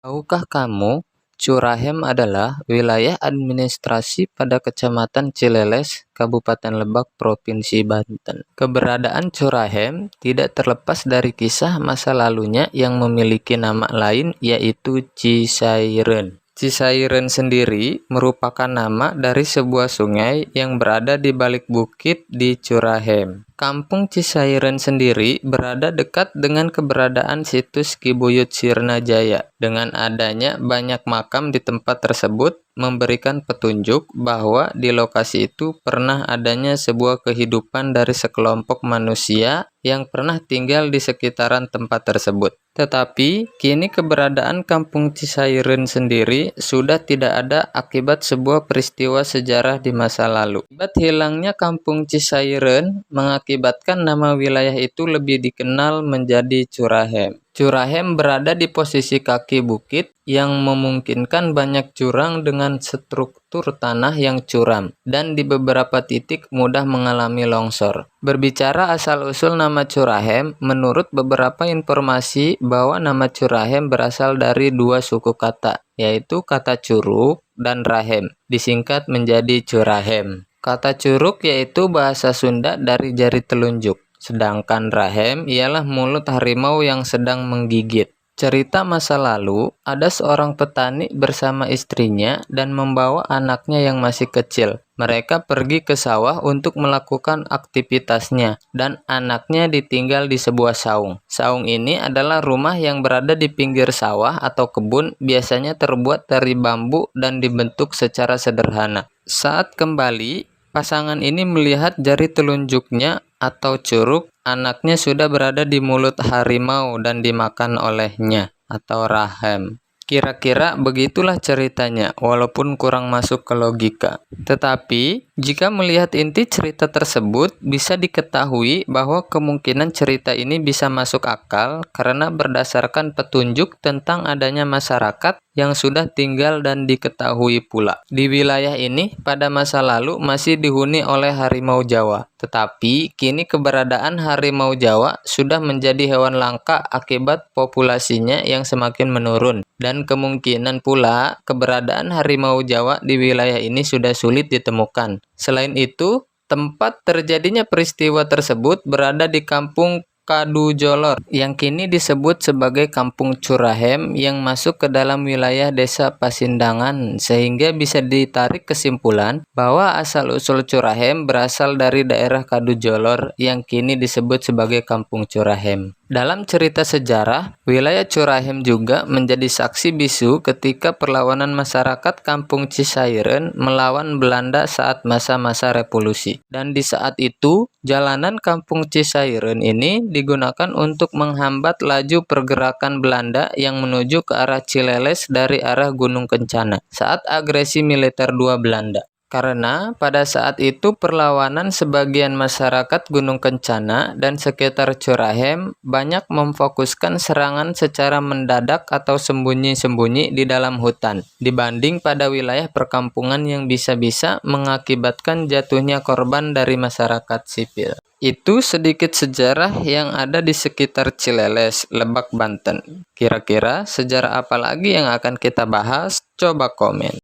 Tahukah kamu, Curahem adalah wilayah administrasi pada Kecamatan Cileles, Kabupaten Lebak, Provinsi Banten. Keberadaan Curahem tidak terlepas dari kisah masa lalunya yang memiliki nama lain, yaitu Cisaireun. Cisaireun sendiri merupakan nama dari sebuah sungai yang berada di balik bukit di Curahem. Kampung Cisaireun sendiri berada dekat dengan keberadaan situs Kibuyut Sirnajaya. Dengan adanya banyak makam di tempat tersebut, memberikan petunjuk bahwa di lokasi itu pernah adanya sebuah kehidupan dari sekelompok manusia yang pernah tinggal di sekitaran tempat tersebut. Tetapi, kini keberadaan Kampung Cisaireun sendiri sudah tidak ada akibat sebuah peristiwa sejarah di masa lalu. Akibat hilangnya Kampung Cisaireun mengakibatkan nama wilayah itu lebih dikenal menjadi Curahem. Curahem berada di posisi kaki bukit yang memungkinkan banyak jurang dengan struktur tanah yang curam dan di beberapa titik mudah mengalami longsor. Berbicara asal-usul nama Curahem, menurut beberapa informasi bahwa nama Curahem berasal dari dua suku kata, yaitu kata curug dan rahem, disingkat menjadi Curahem. Kata curug yaitu bahasa Sunda dari jari telunjuk. Sedangkan rahem ialah mulut harimau yang sedang menggigit. Cerita masa lalu, ada seorang petani bersama istrinya dan membawa anaknya yang masih kecil. Mereka pergi ke sawah untuk melakukan aktivitasnya dan anaknya ditinggal di sebuah saung. Saung ini adalah rumah yang berada di pinggir sawah atau kebun, biasanya terbuat dari bambu dan dibentuk secara sederhana. Saat kembali, pasangan ini melihat jari telunjuknya atau curug anaknya sudah berada di mulut harimau dan dimakan olehnya atau rahem. Kira-kira begitulah ceritanya, walaupun kurang masuk ke logika. Tetapi, jika melihat inti cerita tersebut, bisa diketahui bahwa kemungkinan cerita ini bisa masuk akal karena berdasarkan petunjuk tentang adanya masyarakat yang sudah tinggal dan diketahui pula. Di wilayah ini, pada masa lalu masih dihuni oleh harimau Jawa. Tetapi, kini keberadaan harimau Jawa sudah menjadi hewan langka akibat populasinya yang semakin menurun. Dan kemungkinan pula keberadaan harimau Jawa di wilayah ini sudah sulit ditemukan. Selain itu, tempat terjadinya peristiwa tersebut berada di Kampung Kadujolor yang kini disebut sebagai Kampung Curahem yang masuk ke dalam wilayah Desa Pasindangan, sehingga bisa ditarik kesimpulan bahwa asal-usul Curahem berasal dari daerah Kadujolor yang kini disebut sebagai Kampung Curahem. Dalam cerita sejarah, wilayah Curahem juga menjadi saksi bisu ketika perlawanan masyarakat Kampung Cisaireun melawan Belanda saat masa-masa revolusi. Dan di saat itu, jalanan Kampung Cisaireun ini digunakan untuk menghambat laju pergerakan Belanda yang menuju ke arah Cileles dari arah Gunung Kencana saat agresi militer dua Belanda. Karena pada saat itu perlawanan sebagian masyarakat Gunung Kencana dan sekitar Curahem banyak memfokuskan serangan secara mendadak atau sembunyi-sembunyi di dalam hutan, dibanding pada wilayah perkampungan yang bisa-bisa mengakibatkan jatuhnya korban dari masyarakat sipil. Itu sedikit sejarah yang ada di sekitar Cileles, Lebak, Banten. Kira-kira sejarah apa lagi yang akan kita bahas? Coba komen.